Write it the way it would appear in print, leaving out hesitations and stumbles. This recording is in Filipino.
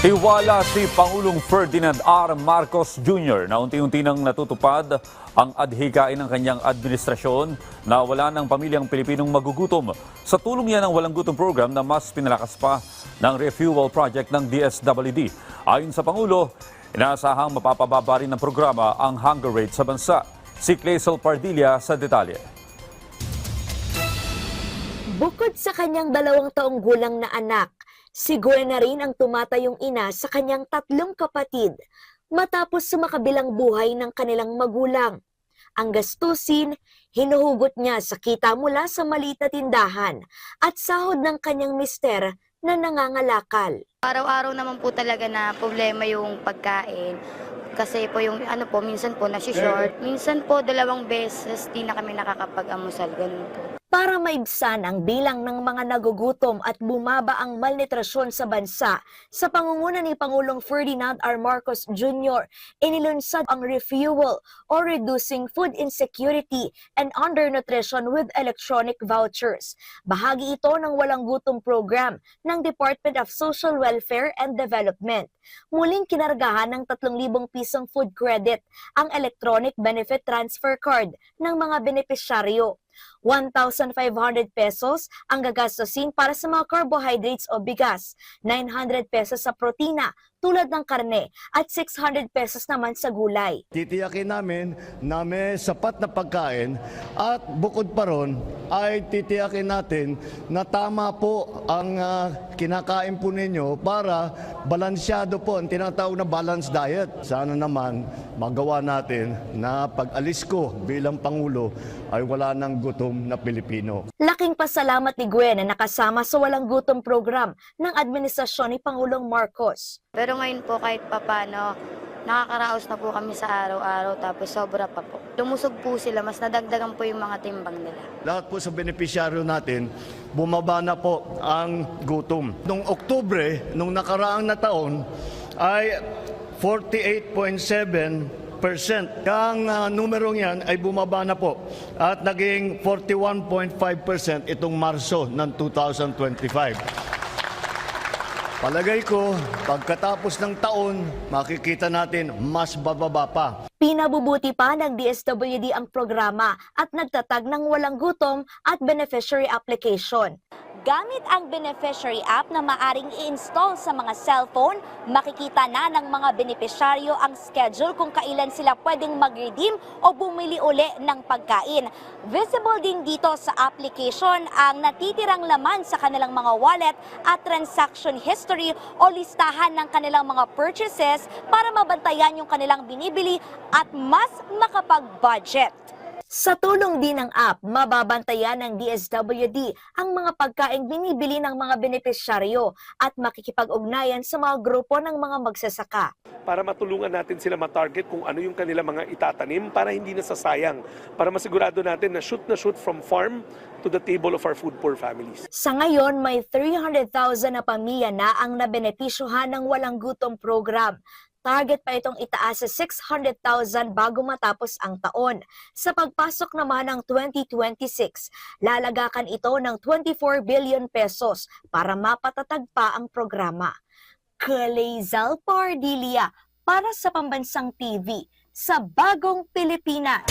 Hiwala si Pangulong Ferdinand R. Marcos Jr. na unti-unti nang natutupad ang adhikain ng kanyang administrasyon na wala ng pamilyang Pilipinong magugutom. Sa tulong niya ng Walang Gutom program na mas pinalakas pa ng refuel project ng DSWD. Ayon sa Pangulo, inaasahang mapapababa rin ng programa ang hunger rate sa bansa. Si Clazel Pardilla sa detalye. Bukod sa kanyang 2 taong gulang na anak, siguro na rin ang tumatayong ina sa kanyang 3 kapatid matapos sumakabilang buhay ng kanilang magulang. Ang gastusin, hinuhugot niya sa kita mula sa maliit na tindahan at sahod ng kanyang mister na nangangalakal. Araw-araw naman po talaga na problema yung pagkain. Kasi po yung minsan po nasi-short. Minsan po 2 beses di na kami nakakapag-amusal, ganun po. Para maibsan ang bilang ng mga nagugutom at bumaba ang malnutrasyon sa bansa, sa pangunguna ni Pangulong Ferdinand R. Marcos Jr., inilunsad ang Refuel or Reducing Food Insecurity and Undernutrition with Electronic Vouchers. Bahagi ito ng Walang Gutom program ng Department of Social Welfare and Development. Muling kinargahan ng 3,000 pisong food credit ang Electronic Benefit Transfer Card ng mga benepisyaryo. 1,500 pesos ang gagastusin para sa mga carbohydrates o bigas, 900 pesos sa protina tulad ng karne at 600 pesos naman sa gulay. Titiyakin namin na may sapat na pagkain at bukod pa ron ay titiyakin natin na tama po ang kinakain po ninyo para balansyado po ang tinatawag na balanced diet. Sana naman magawa natin na pag-alis ko bilang Pangulo ay wala ng gutom na Pilipino. Laking pasalamat ni Gwen na nakasama sa Walang Gutom program ng administrasyon ni Pangulong Marcos. Pero ngayon po kahit papano, nakakaraos na po kami sa araw-araw tapos sobra pa po. Lumusog po sila, mas nadagdagan po yung mga timbang nila. Lahat po sa benepisyaryo natin, bumaba na po ang gutom. Noong Oktubre, nung nakaraang na taon, ay 48.7%. Ang numerong yan ay bumaba na po at naging 41.5% itong Marso ng 2025. Palagay ko, pagkatapos ng taon, makikita natin mas bababa pa. Pinabubuti pa ng DSWD ang programa at nagtatag ng Walang Gutom at beneficiary application. Gamit ang beneficiary app na maaring i-install sa mga cellphone, makikita na ng mga benepisyaryo ang schedule kung kailan sila pwedeng mag-redeem o bumili uli ng pagkain. Visible din dito sa application ang natitirang laman sa kanilang mga wallet at transaction history o listahan ng kanilang mga purchases para mabantayan yung kanilang binibili at mas makapag-budget. Sa tulong din ng app, mababantayan ng DSWD ang mga pagkaing binibili ng mga benepisyaryo at makikipag-ugnayan sa mga grupo ng mga magsasaka. Para matulungan natin sila ma-target kung ano yung kanilang mga itatanim para hindi nasasayang. Para masigurado natin na shoot from farm to the table of our food poor families. Sa ngayon, may 300,000 na pamilya na ang nabenepisyuhan ng Walang Gutom program. Target pa itong itaas sa 600,000 bago matapos ang taon. Sa pagpasok naman ng 2026, lalagakan ito ng 24 billion pesos para mapatatag pa ang programa. Clazel Pardilla para sa Pambansang TV sa Bagong Pilipinas.